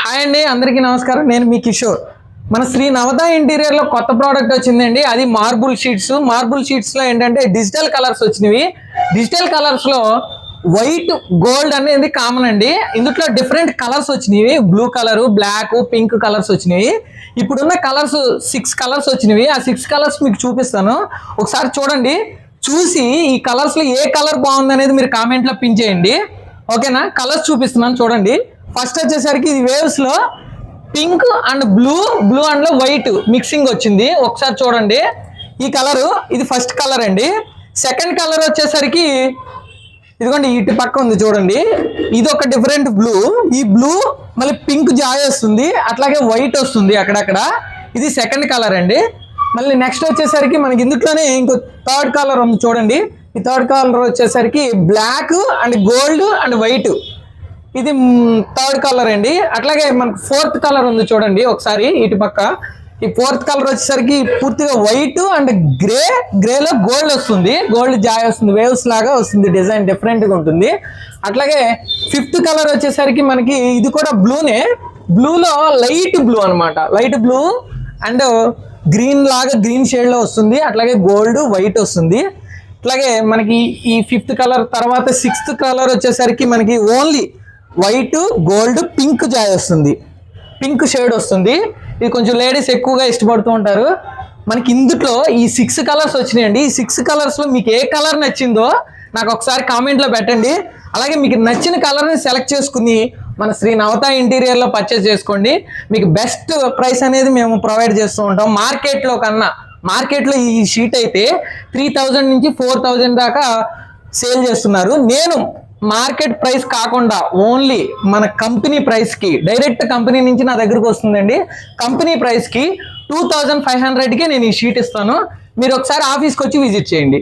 Hi అండి, అందరికీ నమస్కారం. నేను మీ కిషోర్. మన శ్రీ నవత ఇంటీరియర్లో కొత్త ప్రోడక్ట్ వచ్చిందండి. అది మార్బుల్ షీట్స్. మార్బుల్ షీట్స్లో ఏంటంటే డిజిటల్ కలర్స్ వచ్చినవి. డిజిటల్ కలర్స్లో వైట్, గోల్డ్ అనేది కామన్ అండి. ఇందులో డిఫరెంట్ కలర్స్ వచ్చినవి. Blue colour, black, pink colours వచ్చినవి. ఇప్పుడున్న కలర్స్ 6 కలర్స్ వచ్చినవి. ఆ 6 కలర్స్ మీకు చూపిస్తాను, ఒకసారి చూడండి. చూసి ఈ కలర్స్లో ఏ కలర్ బాగుంది అనేది మీరు కామెంట్లో పిన్ చేయండి. ఓకేనా? కలర్స్ చూపిస్తున్నాను చూడండి. ఫస్ట్ వచ్చేసరికి ఇది వేవ్స్ లో పింక్ అండ్ బ్లూ అండ్ లో వైట్ మిక్సింగ్ వచ్చింది. ఒకసారి చూడండి ఈ కలరు. ఇది ఫస్ట్ కలర్ అండి. సెకండ్ కలర్ వచ్చేసరికి ఇదిగోండి ఇటు పక్క ఉంది చూడండి. ఇది ఒక డిఫరెంట్ బ్లూ. ఈ బ్లూ మళ్ళీ పింక్ జాయ్ వస్తుంది, అట్లాగే వైట్ వస్తుంది అక్కడక్కడ. ఇది సెకండ్ కలర్ అండి. మళ్ళీ నెక్స్ట్ వచ్చేసరికి మనకి ఇందులోనే ఇంకో థర్డ్ కలర్ ఉంది చూడండి. ఈ థర్డ్ కలర్ వచ్చేసరికి black and gold and white. ఇది థర్డ్ కలర్ అండి. అట్లాగే మనకు ఫోర్త్ కలర్ ఉంది చూడండి ఒకసారి ఇటు పక్క. ఈ ఫోర్త్ కలర్ వచ్చేసరికి పూర్తిగా వైట్ అండ్ గ్రేలో గోల్డ్ వస్తుంది, గోల్డ్ జాయ్ వస్తుంది, వేవ్స్ లాగా వస్తుంది, డిజైన్ డిఫరెంట్గా ఉంటుంది. అట్లాగే ఫిఫ్త్ కలర్ వచ్చేసరికి మనకి ఇది కూడా బ్లూనే. బ్లూలో లైట్ బ్లూ అనమాట, లైట్ బ్లూ అండ్ గ్రీన్ లాగా గ్రీన్ షేడ్లో వస్తుంది. అట్లాగే గోల్డ్ వైట్ వస్తుంది. అట్లాగే మనకి ఈ ఫిఫ్త్ కలర్ తర్వాత సిక్స్త్ కలర్ వచ్చేసరికి మనకి only white, gold, pink Joy వస్తుంది, పింక్ షేడ్ వస్తుంది. ఇది కొంచెం లేడీస్ ఎక్కువగా ఇష్టపడుతూ ఉంటారు. మనకి ఇందులో ఈ 6 కలర్స్ వచ్చినాయండి. ఈ 6 కలర్స్లో మీకు ఏ కలర్ నచ్చిందో నాకు ఒకసారి కామెంట్లో పెట్టండి. అలాగే మీకు నచ్చిన కలర్ని సెలెక్ట్ చేసుకుని మన శ్రీ నవత ఇంటీరియర్లో పర్చేస్ చేసుకోండి. మీకు బెస్ట్ ప్రైస్ అనేది మేము ప్రొవైడ్ చేస్తూ ఉంటాం. మార్కెట్లో ఈ షీట్ అయితే 3000 నుంచి 4000 దాకా సేల్ చేస్తున్నారు. నేను మార్కెట్ ప్రైస్ కాకుండా ఓన్లీ మన కంపెనీ ప్రైస్కి, డైరెక్ట్ కంపెనీ నుంచి నా దగ్గరకు వస్తుందండి. కంపెనీ ప్రైస్కి 2500కి నేను ఈ షీట్ ఇస్తాను. మీరు ఒకసారి ఆఫీస్కి వచ్చి విజిట్ చేయండి.